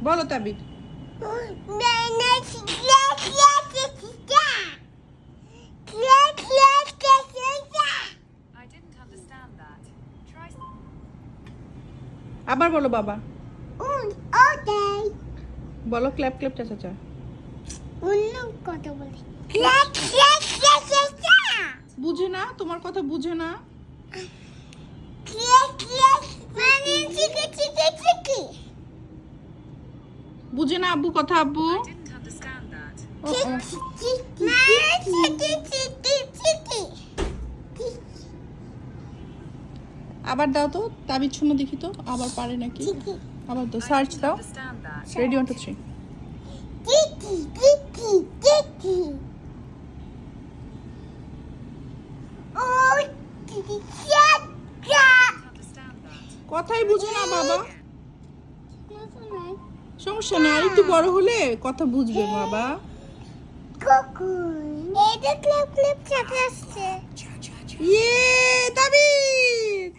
বলো তাবিদ। I didn't understand that. Try. আবার বলো বাবা। বলো ক্ল্যাপ ক্ল্যাপ চা চা চা। বুঝে না, তোমার কথা বুঝে না। বুঝে না আব্বু কথা আব্বু। I didn't understand that. ও, ও। আবার দাও তো তাবিদ শোনো দেখি তো আবার পারে নাকি। আবার দাও, I সার্চ didn't দাও। understand that. Ready 1 2 3। Understand that. কথাই বুঝে না বাবা। সমস্যা নেই, আর একটু বড় হলে কথা বুঝবে বাবা। ইয়ে তাবিদ।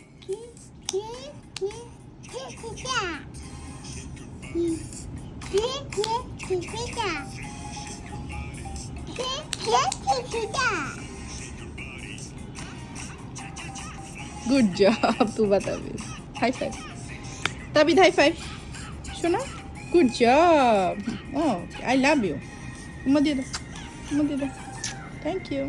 গুড জব তুবা Tabid. High five Tabid, high five. শোনো, গুড জব। ও আই লাভ ইউ। উম্মা দিয়ে দাও, উম্মা দিয়ে দাও। Thank you.